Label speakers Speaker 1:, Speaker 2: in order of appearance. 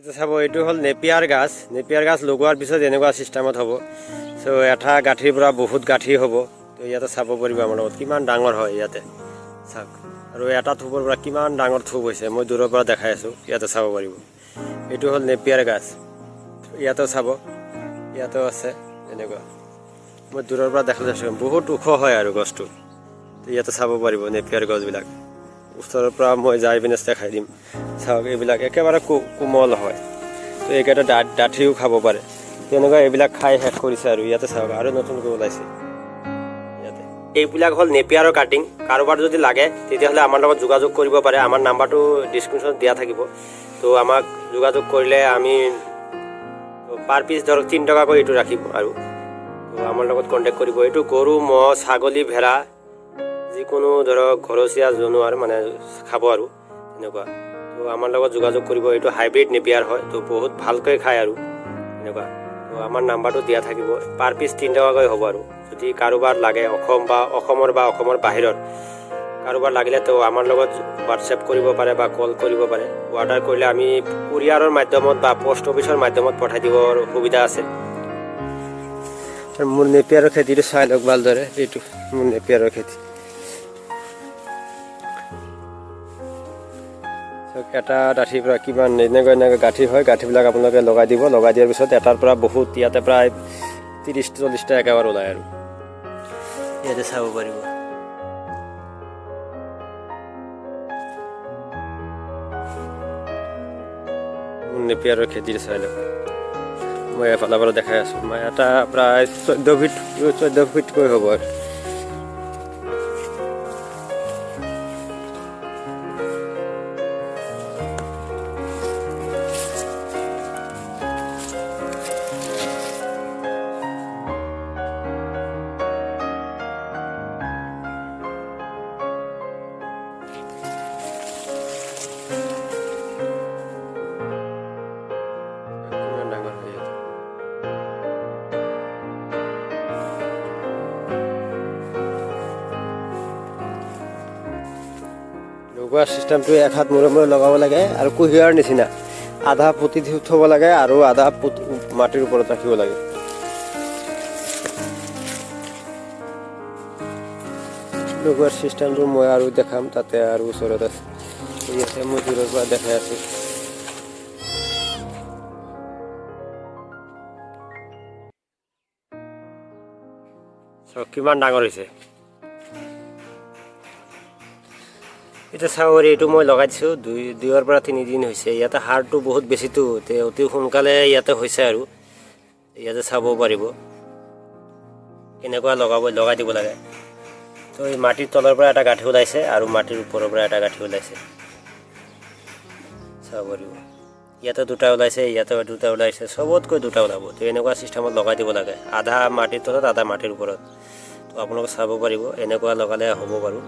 Speaker 1: এটা চাব এইটো হ'ল নেপিয়াৰ গাছ লগোৱাৰ পিছত এনেকুৱা চিষ্টেমত হ'ব। চ' এটা গাঁঠিৰ পৰা বহুত গাঁঠি হ'ব। তো ইয়াতে চাব পাৰিব আমাৰ লগত কিমান ডাঙৰ হয় ইয়াতে চাওক, আৰু এটা থোপৰ পৰা কিমান ডাঙৰ থোপ হৈছে মই দূৰৰ পৰা দেখাই আছোঁ, ইয়াতে চাব পাৰিব। এইটো হ'ল নেপিয়াৰ গাছ, ইয়াতেও চাব, ইয়াতেও আছে এনেকুৱা। মই দূৰৰ পৰা দেখাই আছোঁ বহুত ওখ হয় আৰু গছটো। তো ইয়াতে চাব পাৰিব নেপিয়াৰ গছবিলাক। ওচৰৰ পৰা মই যাই পিনে দেখাই দিম। চাওক এইবিলাক একেবাৰে কোমল হয়। তো এইকেইটা ডাঠিও খাব পাৰে। তেনেকুৱা এইবিলাক খাই শেষ কৰিছে আৰু ইয়াতে চাওক আৰু নতুনকৈ ওলাইছে ইয়াতে। এইবিলাক হ'ল নেপিয়াৰৰ কাটিং। কাৰোবাৰ যদি লাগে তেতিয়াহ'লে আমাৰ লগত যোগাযোগ কৰিব পাৰে। আমাৰ নাম্বাৰটো ডিছক্ৰিপশ্যনত দিয়া থাকিব। তো আমাক যোগাযোগ কৰিলে আমি পাৰ পিচ ধৰক 3 টকাকৈ এইটো ৰাখিম আৰু। তো আমাৰ লগত কণ্টেক্ট কৰিব। এইটো গৰু, ম'হ, ছাগলী, ভেড়া যিকোনো ধৰক ঘৰচীয়া জানোৱাৰ মানে খাব আৰু এনেকুৱা। তো আমাৰ লগত যোগাযোগ কৰিব। এইটো হাইব্ৰিড নেপিয়াৰ হয়, তো বহুত ভালকৈ খায় আৰু এনেকুৱা। তো আমাৰ নাম্বাৰটো দিয়া থাকিব। পাৰ পিচ 3 টকাকৈ হ'ব আৰু। যদি কাৰোবাৰ লাগে অসমৰ বাহিৰৰ কাৰোবাৰ লাগিলে তো আমাৰ লগত হোৱাটছএপ কৰিব পাৰে বা কল কৰিব পাৰে। অৰ্ডাৰ কৰিলে আমি কুৰিয়াৰৰ মাধ্যমত বা পোষ্ট অফিচৰ মাধ্যমত পঠাই দিবৰ সুবিধা আছে। মোৰ নেপিয়াৰৰ খেতিটো চাই লওক ভালদৰে। এইটো মোৰ নেপিয়াৰৰ খেতি। এটা ডাঠিৰ পৰা কিমান এনেকুৱা গাঁঠি হয়। গাঁঠিবিলাক আপোনালোকে লগাই দিব। লগাই দিয়াৰ পিছত এটাৰ পৰা বহুত ইয়াতে প্ৰায় 30-40টা একেবাৰে ওলায় আৰু ইয়াতে চাব পাৰিব। নেপিয়াৰৰ খেতিৰ চাই লওক। মই এফালৰ পৰা দেখাই আছোঁ। মই এটা প্ৰায় 14 ফিটকৈ হ'ব আৰু। লগোৱা চিষ্টেমটো এক হাত মূৰে লগাব লাগে আৰু কুঁহিয়াৰ নিচিনা আধা পুতি থ'ব লাগে আৰু আধা মাটিৰ ওপৰত ৰাখিব লাগে। লগোৱাৰ চিষ্টেমটো মই আৰু দেখাম, তাতে আৰু ওচৰত আছে। মই দূৰৰ পৰা দেখাই আছোঁ। চাওক কিমান ডাঙৰ হৈছে। এতিয়া চাওক এইটো মই লগাই দিছোঁ 2 পৰা 3 দিন হৈছে। ইয়াতে সাৰটো বহুত বেছিতো, অতি সোনকালে ইয়াতে হৈছে আৰু ইয়াতে চাব পাৰিব কেনেকুৱা লগাই দিব লাগে। তো এই মাটিৰ তলৰ পৰা এটা গাঁঠি ওলাইছে আৰু মাটিৰ ওপৰৰ পৰা এটা গাঁঠি ওলাইছে, চাব পাৰিব। ইয়াতে 2টা ওলাইছে, ইয়াতে 2টা ওলাইছে, চবতকৈ 2টা ওলাব। তো এনেকুৱা চিষ্টেমত লগাই দিব লাগে, আধা মাটিৰ তলত আধা মাটিৰ ওপৰত। তো আপোনালোকে চাব পাৰিব এনেকুৱা লগালে হ'ব বাৰু।